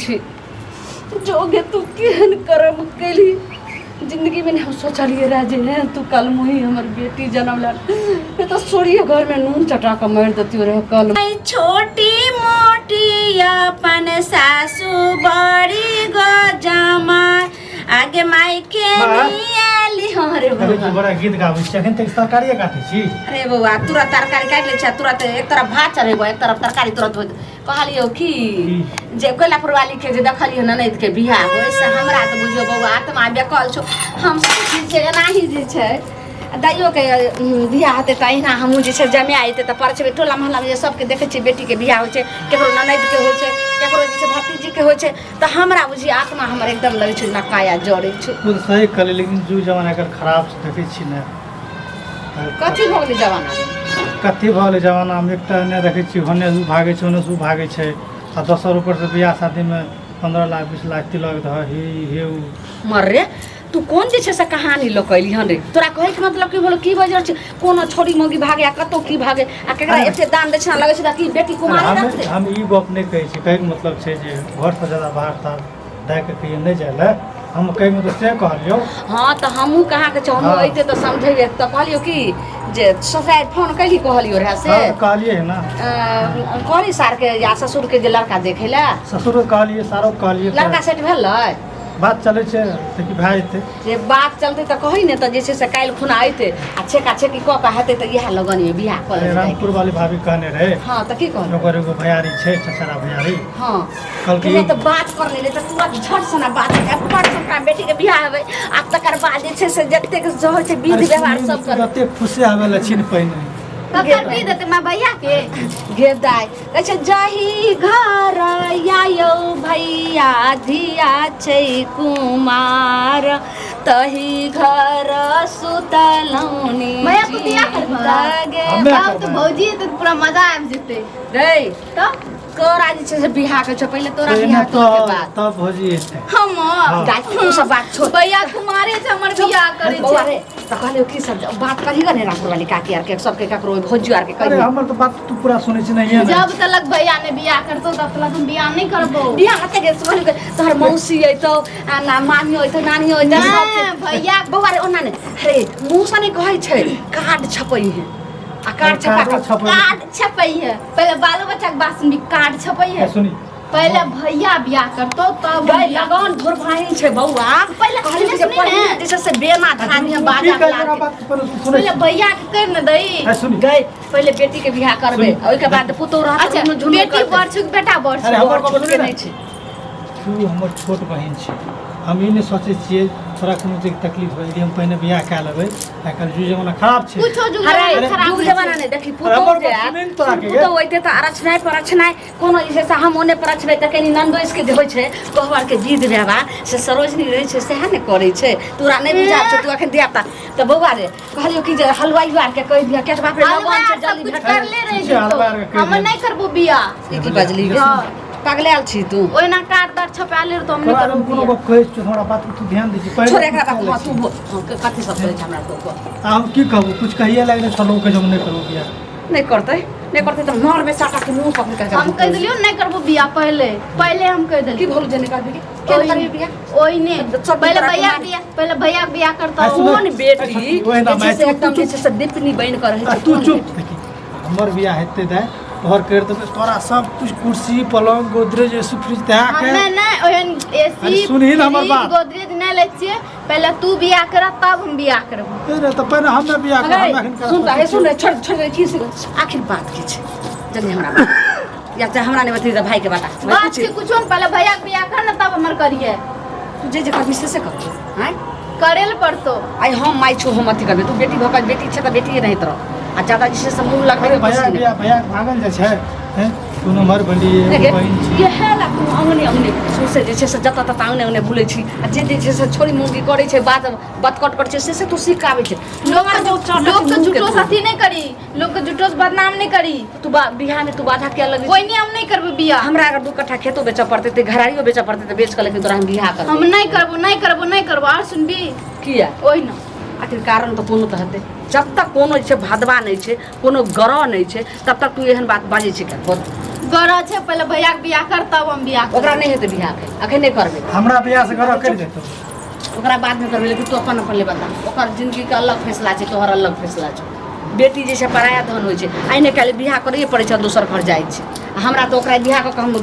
छी जोगे तू केहन कर्म कैली जिंदगी में हम सोचलिए रह जे हैं तू कल मुही हमर बेटी जन्म ला तो छोड़िए घर में नून चटा के मार देती रहे कल छोटी मोटी अपन सासू बड़ी गजमा आगे माई के नियाली अरे तू बड़ा गीत गाबै छी अखन तक तरकारी काटै छी अरे बउआ तुरंत तरकारी काट ले छ तुरंत एक तरफ भात चढ़ेगो एक तरफ तरकारी तुरंत कहलियो की जे कोइलापुर वाली के जे देखलियो ननद के बियाह होय से हमरा त बुझियो बउआ आत्मा बेकल छो हम सब जे नाही जे छै दाइयो के बियाह हेतै त अहिना हमहूँ जे छै जमे आइतै त परछबे टोला मोहल्ला में सब के देखै छी बेटी के बियाह होइ छै केकरो ननद के होइ छै केकरो जे छै भतीजी के होइ छै त हमरा बुझी आत्मा हमर एकदम लगै छै नकाया जड़ै छै तू सही कहले लेकिन जू जमाना एकर खराब से देखै छी ने कथी भ गेलै जमाना कथी भ गेलै जमाना में एकटा ने देखै छी होने उ भागै छै ओने उ भागै छै आ दोसर ऊपर से बियाह शादी में 15 लाख 20 लाख तिलक ध हे मर रे तू कौन जे छै से कहानी लोकैली हन रे तोरा कहै के मतलब की बोलो की बजर छै कोनो छोड़ी मोगी भागे आ कतो की भागे आ केकरा एते दान दक्षिणा लगै छै कि बेटी कुमारी रखते हम ई गप नै कहै छी कहै के मतलब छै जे घर से ज्यादा बाहर तार दे के कहिए नै जायला हम कहै मतलब से कहलियो हां त हमहू कहा के हम अइते त समझैबे त कहलियो की जे ससुर फोन कैली कहलियो रहा से कहलिए ना कहली सार के या ससुर के जे लड़का देखैला ससुर कहलिए सारो कहलिए लड़का सेट भेलै बात चलै छै त कि भाई थे जे बात चलते त कहि ने त जे छै से काल खुना आइते आ छेका छेकी क के हेतै त इहा लगन में बियाह कर ले रामपुर वाली भाभी कहने रहे हां त की कहल ओकर एगो भैयारी छै चचरा भैयारी हां कल की त बात कर ले त तुरंत झट से ना बात के फट से का बेटी के बियाह हेबै आ तकर बाद जे छै से जत्ते के जो छै विधि व्यवहार सब कर जत्ते खुशी आवेला छिन पहिने ककर भी देते मैं भैया के गेदाय अच्छा जाही घर आयो भैया धिया छै कुमार तही घर सुतलौनी भैया को दिया कर गाँव तो भौजी तो पूरा मजा आ जेते रे तो तोरा जे छै से बियाह के छ पहिले तोरा बियाह के बाद तब भौजी एते हम गाय सब बात छोड़ भैया कुमारे से हमर बियाह करे बउआ छै रे त कहलियो की सब बात कही गने रामपुर वाली काकी आर के सब के ककरो भौजी आर के अरे कही हमर तो बात तू पूरा सुनै छी नहीं है जब तक भैया ने बियाह करतो तब तक हम बियाह नहीं करबो बियाह हते के सुन के तोहर मौसी अइतो आ ना मामी अइतो नानी अइतो सब के भैया बउआ रे ओना ने हे मुंह से नहीं कहै छै कार्ड छपई है आ कार्ड छपा कार्ड छपई है पहले बालो बच्चा के बात सुनी कार्ड छपई है सुनी पहले भैया बियाह करतो तब लगन धोर भाई छै बउआ पहले कहलियो जे पहिले जैसे से बेना धानिया बाजा बजा पहले भैया के कर न दई सुनी गई पहिले बेटी के बियाह करबे ओइ के बाद पुतो रहत अच्छा बेटी बरछुक बेटा अरे बरछुक हमर बात सुनी नहीं छै तू हमर छोट बहिन छै हम ई नहीं सोचे छिए थोड़ा कोनो चीज तकलीफ होई हम पहिने बियाह क लेबै आइकाल जू जमाना खराब छै कुछो जुग अरे खराब जुग जमाना नहीं देखी पुतो जे पुतो होइते त अरछनाय परछनाय कोनो इसे से हम ओने परछबै त कनी नंदोइस के जे होय छै कहवार के विध व्यवहार से सरोजनी रहै छै सेहा ने करै छै तोरा नहीं बुझा छै तू अखन दियाता त बउआ रे कहलियो कि जे हलवाई वार के कह दिया के बाप रे लगन छै जल्दी कुछ कर ले रही हम नहीं करबो बियाह ई की बजली पगलाल छी तू ओइना कार्ड दार छपाले तो हम नहीं करबो कोनो बात कहै छी हमरा बात तू ध्यान दे छी पहिले छोड़ एकरा बात तू कथि सब कहै छै हमरा तो हम की कहबो कुछ कहिए लागले छलो के जम नहीं करू बियाह नहीं करते तो नर में साटा के मुंह पकड़ के हम कह दिलियो नहीं करबो बियाह पहले हम कह दिलियो की भोल जने कर के क्या करबी बियाह ओइ ने पहले भैया बियाह करता कौन बेटी जैसे एकदम जैसे से दीपनी बन कर रहे तू चुप हमर बियाह हेते दे तोहर कर देबे तोरा सब कुछ कुर्सी पलंग गोदरेज एसी फ्रिज दे के नहीं ओहन एसी सुनही न हमर बात गोदरेज नहीं ले छिए पहले तू बियाह कर तब हम बियाह करबो अरे त पहले हम बियाह कर हम सुन छोड़ की से आखिर बात की छै जल्दी हमरा बात या हमरा ने बतई भाई के बता बात के कुछ पहले भैया बियाह कर ना तब हमर करिए तू जे कर से कर हैं करेल पड़तो आई हम माई छो हम अथी करबे तू बेटी भकल बेटी छै त बेटी नहीं तरह आ ज्यादा जिसे से मुंह लगबे भैया भागल जा छै हैं कोनो मर बंडी बहिन छी ये है ला तू अंगने सोसे जे छै से जत तत अंगने बुलै छी आ जे जे से छोरी मुंगी करै छै बात बतकट कर छै से तू सिखाबै छै लोग के झूठो साथी नहीं करी लोग के झूठो से बदनाम नहीं करी तू बियाह में तू बाधा क्या लगी कोई नहीं हम नहीं करबे बियाह हमरा अगर 2 कट्ठा खेतो बेच पड़ते ते घरारियो बेच पड़ते ते बेच के लेकिन तोरा हम बियाह कर हम नहीं करबो और सुनबी किया ओइ ना आखिर कारण तो कोनो त हते जब तक कोनो छै भादवा नहीं छै कोनो ग्रह नहीं छै तब तक तू एहन बात बाजै छै क्या गरा छे पहले भैया के बियाह कर तब हम बियाह ओकरा नहीं हेतै बियाह अखन नहीं करबै हमरा बियाह से घर कर देतो ओकरा बाद में करबै लेकिन तू अपन अपन ले बता ओकर जिंदगी के अलग फैसला छै तोहर अलग फैसला छै बेटी जे छै पराया धन होइ छै आइ ने काल्हि बियाह करैए पड़ै छै दोसर घर जाइ छै हमरा तो ओकरा बियाह कऽ हम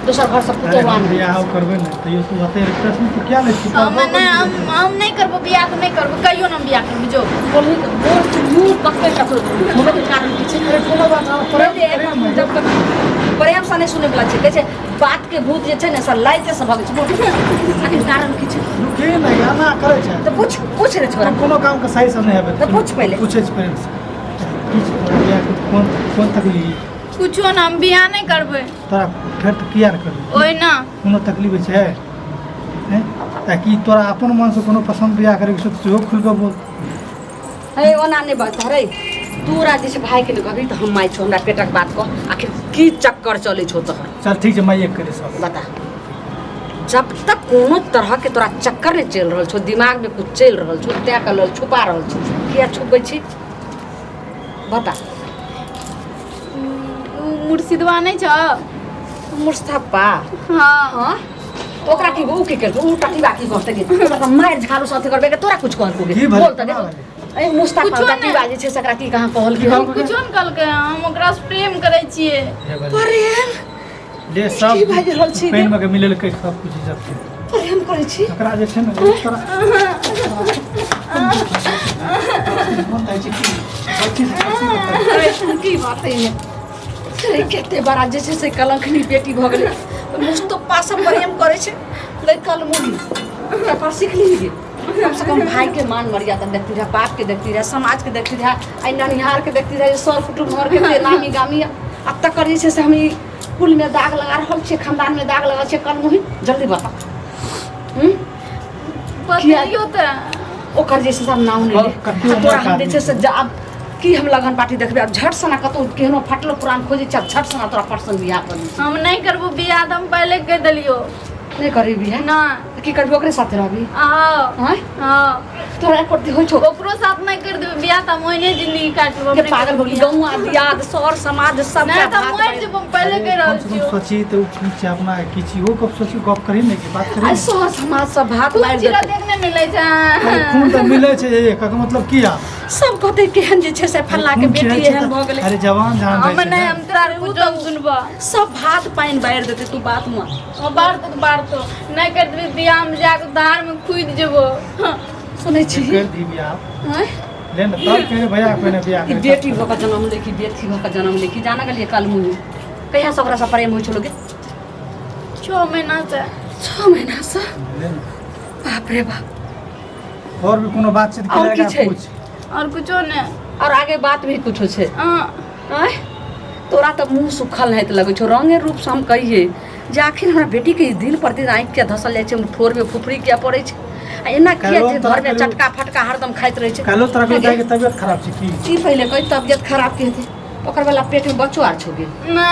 दोसर घर से पुतोह आन बियाह करबै ने तैयो तू बते प्रश्न तो क्या ले छी हम नहीं करबो बियाह तो नहीं करबो कहियो ना बियाह करबो जो बोलही बोल मुंह पकड़ तक मोबाइल के कारण की छै कोनो बात ना जब तक प्रेम से नहीं सुने वाला छै कहै छै बात के भूत जे छै ने से लाइते से भगै छै आखिर कारण की छै रुके ना गाना करे छै तो पूछ रे छोरा कोनो काम के सही से नहीं हेबे तो पूछ पहले पूछे छै प्रेम से बियाह कोन तकलीफ कुछो ना हम बियाह नहीं करबे तोरा फेर तो किया करबे ओइ ना कोनो तकलीफ छै हैं ताकि तोरा अपन मन से कोनो पसंद बियाह करे के सेहो खुल के बोल हे ओना नहीं बता रे तोरा जैसे भाई के कहबी तो हम माय छौ हमरा पेटक बात कह आखिर की चक्कर चले छौ तोहर चल ठीक छै मैं एक करे सब बता जब तक कोनो तरह के तोरा चक्कर नहीं चल रहल छौ दिमाग में कुछ चल रहल छौ तै कल छुपा रहल छौ किया छुपै छी बता मुर्शिदवा नहीं छ मुस्तफा हाँ हां ओकरा की उ की करबो उ टटी बाकी कहते के ओकरा मार झाड़ू साथे करबे के तोरा कुछ कहबो के बोल त ए मुस्तफा टटी बाजी छै सकरा की कहां कहल की हम कुछो न कहल के हम ओकरा से प्रेम करे छिए प्रेम ले सब की बाज रहल छी पेन में के मिलल के सब कुछ इज्जत के प्रेम करे छी ओकरा जे छै ने तोरा बताइ छी की बच्ची से की बात है अरे केते बड़ा जे छै से कलंकनी बेटी भ गेलै मुस्तफा से प्रेम करे छै लइकल मुड़ी कपा सीख लीजिए कम से कम भाई के मान मर्यादा देखती रहे बाप के देखती रहे समाज के देखती रहे आई ननिहार के देखती रहे सर कुटुम घर के ते नामी गामी अब तक करी छै से हम ई कुल में दाग लगा रहल छै खानदान में दाग लगा छै कल मुही जल्दी बता बतियो त ओकर जैसे सब नाम नहीं ले तोरा हम जे छै से अब की हम लगन पार्टी देखबे अब झट सना कतो केहनो फटलो पुरान खोजे छ झट सना तोरा पर्सन बियाह कर दी हम नहीं करबो बियाह हम पहले कह देलियो नहीं करी बियाह ना की करबो ओकरे साथे रहबी आओ हां हां तोरा करती होय छौ ओकरो साथ नहीं कर देबे बियाह त मोइने जिंदगी काटबो के पागल हो गई गौवा दियाद सर समाज सब नहीं त मोइ जब हम पहले कह रहल छियो सोची तो की अपना की वो कब सोची गप करी नहीं की बात करी आई सर समाज सब भात मार चिरा देते देखने मिलै छै खून तो मिले छै एक मतलब किया सब कहते केहन जे छै से फल्ला के बेटी एहन भ गेलै अरे जवान जान हम नहीं हम तोरा कुछो सुनबा सब भात पानी बाहर देते तू बात में ओ बार तो नहीं कर देबे बियाह में जाके धार में खुद जेबो सुनै छी कर दी बियाह हैं ले न तब के भैया कोने बियाह कि बेटी भ के जन्म ले कि बेटी भ के जन्म ले कि जाना गेलिए कल मुनी कहिया से ओकरा से प्रेम होय छलो गे 6 महीना से 6 महीना से बाप रे बाप और भी कोनो बातचीत और की छै? करेगा कुछ और कुछो नहीं और आगे बात भी कुछो छै हाँ आय तोरा तो मुंह सुखल है तो लगे छो रंगे रूप से हम कहिए जे आखिर हमरा बेटी के दिन प्रतिदिन आँख के धसल जाय छै ठोर में फुफरी किया पड़े छै आ एना किया जे घर में चटका फटका हरदम खाइत रहे छै कालो तरह के जाय के तबियत खराब छै की पहले कोई तबियत खराब के हेतै ओकर वाला पेट में बच्चो आर छौ गे ना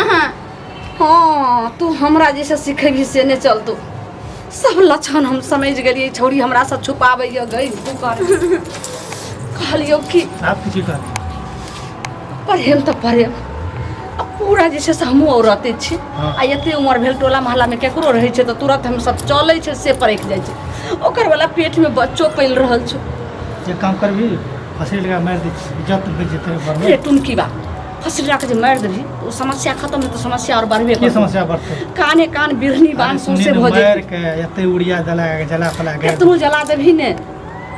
हाँ तू हमरा जैसे सिखेबी से नहीं चलतो सब लक्षण हम समझ गेलिए छौरी हमरा से छुपाबैया गई तू कर कहलियो कि आप की कहत प्रेम तो प्रेम अब पूरा जैसे से हमहूँ औरते छी हाँ। आ एते उमर भेल टोला मोहल्ला में केकरो रहे छै तो तुरंत हम सब चले छै से परख जाय छै ओकर वाला पेट में बच्चो पल रहल छौ ये काम करबी फसिल लगा मार दे इज्जत बेच जेते रे बढ़े टुनकी बा फसिल रख जे मार देबी तो समस्या खत्म है तो समस्या और बढ़बे की करतै। समस्या बढ़ते काने कान बिरहनी बान सौंसे भ मार जेतै के एते उड़िया जला फला गए केतनो जला देबही ने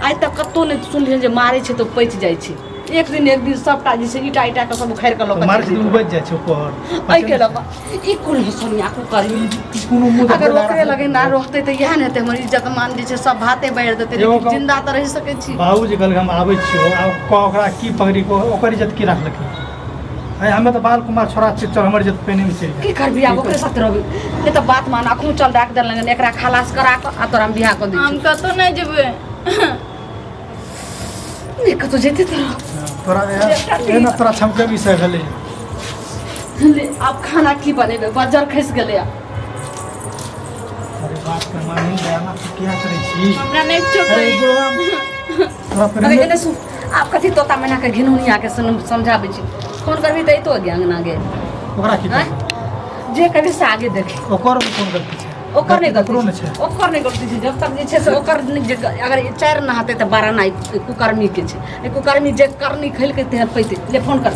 आइ तक कतौ नहीं सुनलिहन जे मारै छै तो पचि जाइ छै एक दिन सबटा जैसे ईटा ईटा के सब उखाड़ के लोग मार के उबज जाय छै ऊपर आई के लगा ई कोन हसनिया को करी कोनो मुंह अगर ओकरे लगे ना रहते तो यह नहीं हमर इज्जत मान जे छै सब भाते बैठ देते एगो लेकिन कम- जिंदा तो रह सके छी बाबूजी कहलक हम आबै छियो आब ओकरा की पगड़ी को ओकर इज्जत की राखलकै है हमें तो बाल कुमार छोरा छियै चल हमर इज्जत पेने में चल की करबी आब ओकरे साथ रहबी नहीं तो बात मान अखनो चल राख दे लगे एकरा खलास करा के आ तोरा हम बियाह कर दी हम कतो नहीं जेबे नहीं कतो जेते तोरा तोरा एना तोरा छमके भी से भेलै ले अब खाना की बनेबे बजर खस गेले अरे बात के मानी जाना तो क्या करे छी हमरा नहीं कुछो अरे कही बुढ़वा तोरा अरे प्रेम एने सु आप कथी तोता मैना के घिनौनिया के समझाबै छी फोन करबी त तो ज्ञान ना गे ओकरा की हैं? जे कभी से आगे देखे ओकर कोन गलती छै ओकर नहीं ककरो गलती नहि छै ओकर नहीं गलती छै जब तक जे छै से ओकर अगर 4 नहाते तऽ 12 ना कुकर्मी के छै कुकर्मी जे करनी खेल के तेहर पैते ले फोन कर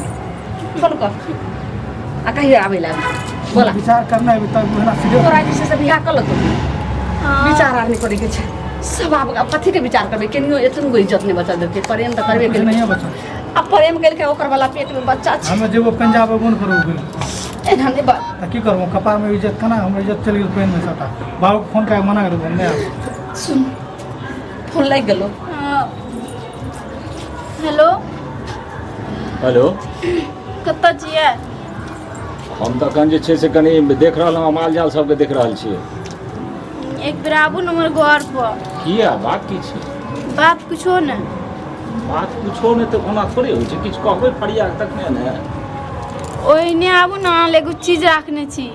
आ कहिए आवे ला बोला विचार करना है तब ना सीधे तोरा जे छै से बियाह कर लो विचार आर नहीं करे के छै सब आब कथी के विचार करबे केनियो एतन गो इज्जत नहीं बचा देते प्रेम तो करबे के नहीं बचा अब प्रेम केल के ओकर वाला पेट में बच्चा छै हमें जेबो पंजाब कोन करू गेल एना नहीं बात त की करबो कपार में इज्जत कना हमर इज्जत चली गेल पेन में सटा बाबू फोन का मना कर दो नहीं आब सुन फोन लग गेलो हेलो हेलो कतऽ छियै हम तऽ कनि जे छै से कनि देख रहल हँ माल जाल सबके देख रहल छियै एक बेर आबू ने हमर घर पर किया बात की छै बात कुछो ने बात कुछो नहि तऽ ओना थोड़े होइ छै किछु कहबै फरिया तखने ने ओहिने आबू ने अहाँ लए एगो चीज राखने छी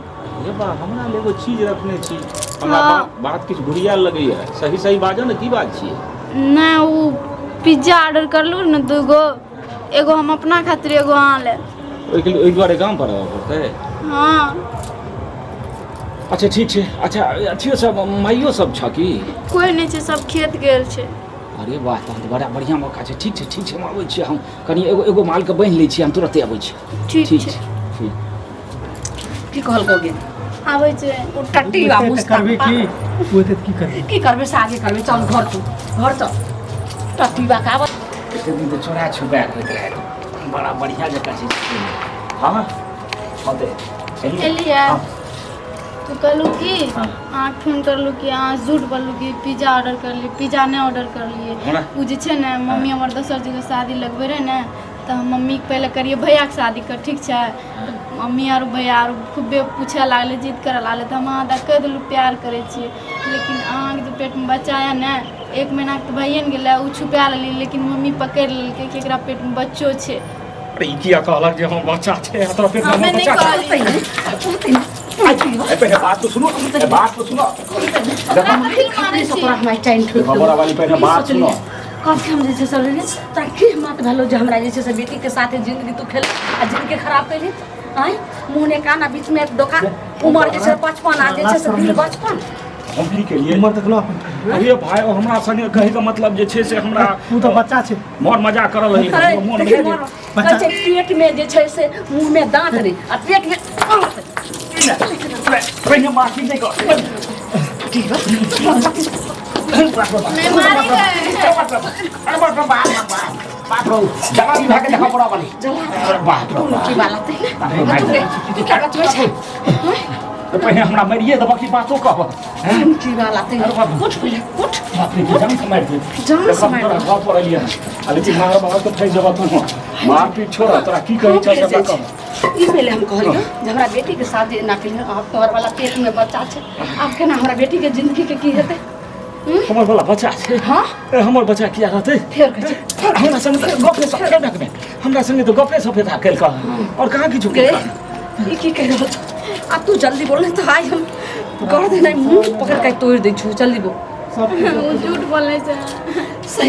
हे बा हमरा लेल एगो चीज रखने छी हमरा बात किछु घुरिया लगैया सही सही बाजऽ ने की बात छियै नहि ओ पिज्जा ऑर्डर करलू ने 2 गो एगो हम अपना खातिर एगो अहाँ ले ओहि दुआरे गाम पर आबऽ पड़तै हाँ अच्छा ठीक छै अच्छा अथियो सब माइयो सब छ की कोई नहीं छै सब खेत गेल छै अरे वाह तहन तऽ बड़ा बढ़िआँ मौका छै ठीक छै हम आबै छियै हम कनि एगो मालके बान्हि लै छियै हम तुरते आबै छियै ठीक छै ठीक की कहल को गे आबै छै ओ टट्टी आ मुस्ता करबे की ओते की करबे की करबे से आगे करबे चल घर चल टट्टी बा का एते दिन तऽ चोरा छुपा होइत रहै बड़ा बढ़िआँ जकाँ छै हाँ हाँ तऽ एलियै तो कहलू कि अहाँ फोन करलू कि अहाँ झूठ बोललू कि पिज्जा ऑर्डर कर लिए पिज्जा नहीं ऑर्डर कर लिए ओ जे छै ने मम्मी हमर दोसर जगह शादी लगबे रहे ने तऽ हम मम्मीके पहले करिए भैयाके शादी कर ठीक छै मम्मी आर भैया आर खूबे पूछे लागले जिद करे लागले तऽ हम अहाँ कहि देलू प्यार करे छियै लेकिन अहाँके जे पेटमे बच्चा है ने 1 महीनाके तऽ भइए ने गेलै ओ छुपा लेली लेकिन मम्मी पकड़ि लेलकै कि एकरा पेटमे बच्चो छै अरे ई किया कहलक जे हम बच्चा छै तोरा पेट में हमे नहीं बच्चा कहली ए पहले बात तो सुनो तोरा हमारे टाइम ठोक हमारा वाली पहले बात सुनो कब हम जे छै से रे ताकि मत भेलो जे हमरा जे छै से बेटी के साथे जिंदगी तू खेल आ जिंदगी खराब कैली आइ मुंह ने काना बीच में दुकान उम्र जे छै 55 आ जे छै से दिल 55 हम की करिए उम्र तक लो अरे भाई हमरा संगे कहे के मतलब जे छै से हमरा तू तो बच्चा छै मोर मजाक करल रही मोन में बच्चा पेट में जे छै से मुंह में दांत रे आ पेट में पहले माफी नहीं कर नहीं मारेंगे दवा भी भागे देखा पड़ा वाली की बात है की क्या बात है तो पहले हमरा मरिए दबा की बातों कह की बात है कुछ कुछ अपने जान समझ दे जान समझ घर पर लिया लेकिन मार बाबा तो फैस जब तू मार पीट छोड़ा तोरा की कहि छै सब कह ई पहले हम कहलियो जे हमरा बेटी के शादी ना केलियो अब तोहर वाला पेट में बच्चा छै अब केना हमरा बेटी के जिंदगी के की हेतै हमर वाला बच्चा छै हां हमर बच्चा किया रहतै फेर कह हमरा संगे गपे सफेदा के हमरा संगे तो गपे सफेदा कैल का और कहां की झुके ई की कह रहल आ तू जल्दी बोल नहीं तो आई हम कर दे नहीं मुंह पकड़ के तोड़ दे छु जल्दी बोल झूठ बोलने से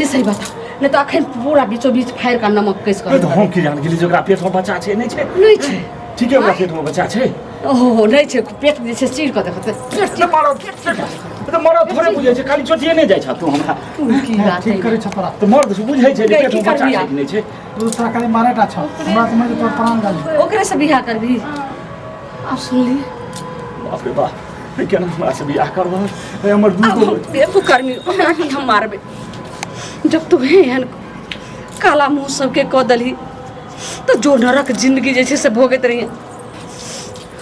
सही बता नहीं तो अखन पूरा बीचों बीच फायर का नमक कैस कर तो हम की जान गेली जकरा पेट में बच्चा छै नहीं छै ठीक है ओकरा पेट में बच्चा छै ओहो नहीं छै पेट जे छै चीर के देखते पेट मारो तो मरो थोड़े बुझे छै खाली चोटिए नहीं जाय छ तू हमरा की बात है ठीक करे छ तोरा तो मर्द बुझै छै जे पेट में बच्चा छै कि नहीं छै तू तोरा खाली मारेटा छ हमरा समझ तोर प्राण गाली ओकरे से बियाह करबी अब सुन ली बाप रे बाप केना हमरा से बियाह करबा हमर दूगो बेकू कर्मी हम मारबे जब तू एहन काला मुंह सबके कह दली तो जो नरक जिंदगी जे छै से भोगैत रही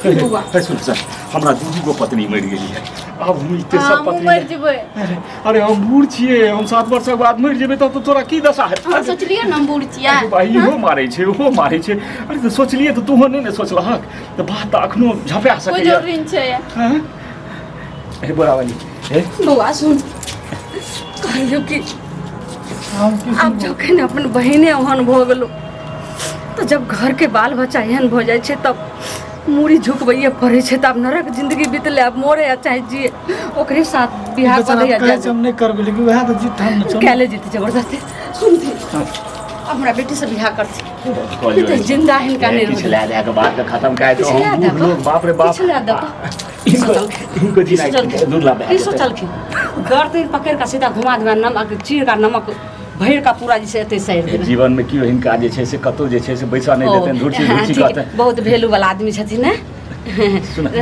सुन सर हमरा दूगो पत्नी मरि गेली है अब हम इते सब पत्नी मर जेबै अरे हम बूढ़ छियै हम 7 वर्षक बाद मरि जेबै तब तो तोरा की दशा है हम सोचलिए न बूढ़ छियै भाई इहो मारै छै ओहो मारै छै अरे तो सोचलिए तो तूहो नहीं ने सोचलहक तो बात तो अखनो झपा कोई सकै जरूरी नहीं छै हां हे बोरावाली हे बउआ सुन कहलियो कि हम की अब जखन अपन बहिने ओहन भऽ गेलो तो जब घर के बाल बच्चा एहन भऽ जाइ छै तब मूड़ी झुकबैए पड़े छै तब नरक जिंदगी बीतले अब मोरे या चाहे जिए ओकरे साथ बिहार कर दिया जाए हम नहीं करबे लेकिन वह तो जीत हम न चल कैले जीती जबरदस्ती सुन थी हमरा बेटी से बियाह करती कहलियो तो जिंदा हिनका नहीं रह पिछले आधा के बात का खत्म कर दो पिछले आधा हम का? लोग बाप रे बाप पिछले आधा का? इनको जीना दूर ला की सोचलखिन गर्दन पकड़ का सीधा घुमा देबा नमक चीर का नमक भैर का पूरा जैसे एते सैर देबा जीवन में क्यों हिनका जे छै से कतौ जे छै से पैसा नहीं देते रुचि रुचि ठीक कहते है, बहुत वैल्यू वाला आदमी छथिन ना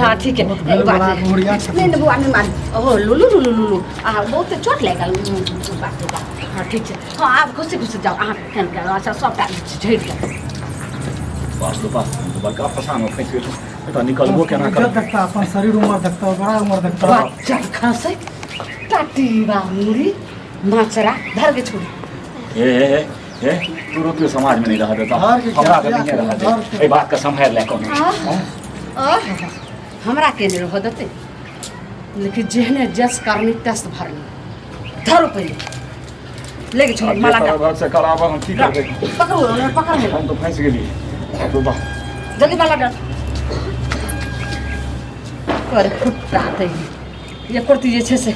हाँ ठीक है बहुत एक बात बड़ा है। बुढ़िया नहीं छथिन। नहीं बुआ नहीं मारी ओहो लुलु लुलु लुलु बहुत चोट लागल बाप रे बाप हाँ ठीक है हाँ आप खुशी खुशी जाओ अहाँ फेन के अच्छा सबटा झड़ि के पास तो बड़का परेशान हो फंस गेल तो निकलबो केना इज्जत कर देखता अपन शरीर उम्र देखता बड़ा उम्र देखता बच्चा खसे टाटी बामुरी माचरा धर के छोड़ी ए तू रोकियो समाज में नहीं रह देता घर के हमरा क्या- के नहीं रह घर दे के- ए बात का संभाल ले कौन हमरा के नहीं रह देते लेकिन जेहने जस करनी तस भरनी धरो पहले लेके छोड़ माला का घर से करावा हम की करबे पकड़ो उन्हें पकड़ ले हम तो फंस गेली तो बा जल्दी माला डाल करे फुटता थे ये कुर्ती जे छै से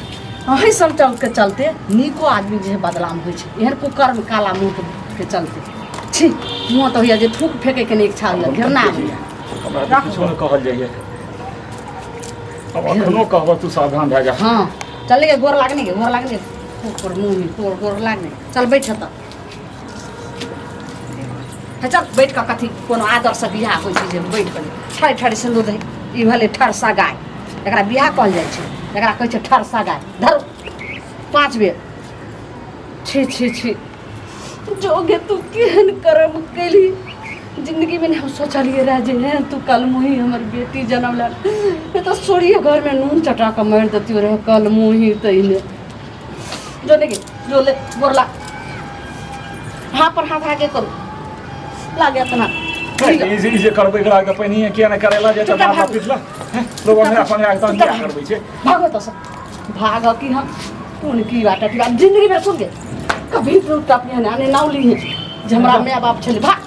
अही सब चल के चलते नीको आदमी जे बदलाम होइ छै एहन कुकर्म काला मुंह के चलते छी मुँह तो होइया जे थूक फेंके के नहीं इच्छा होइया घृणा होइया हमरा तो कुछो न कहल जाइए अब अखनो कहबो तू सावधान रह जा हाँ चल गे गोर लागने के गोर लागने ऊपर मुंह में गोर लागने चल बैठ त चल बैठ का कथी कोनो आदर से बियाह होइ छै जे बैठ के ठाड़ ठाड़ सिंदूर दे ई भले ठरसा गाय एकरा बियाह कहल जाइ छै एकरा कहै छै ठरसा गाय धर 5 बेर छी छी छी जोगे तू केहन कर्म कैली जिंदगी में हम सोचलिए रह जे हैं तू कल मुही हमर बेटी जन्म ला तो सोड़िए घर में नून चटा के मार देती रहे कल मुही तैने जो लेके जो ले बोरला हाँ पर हाथ आगे करो लागे इतना इजी करबै एकरा के पहिने किया न करेला जे त मार पिछला लोग हमरा अपन आगता नहीं करबै छै भागो तो सब भागो कि हम कौन की बात है जिंदगी में सुन के कभी तो अपने नाने नाव ली है जे हमरा माय बाप छले भाग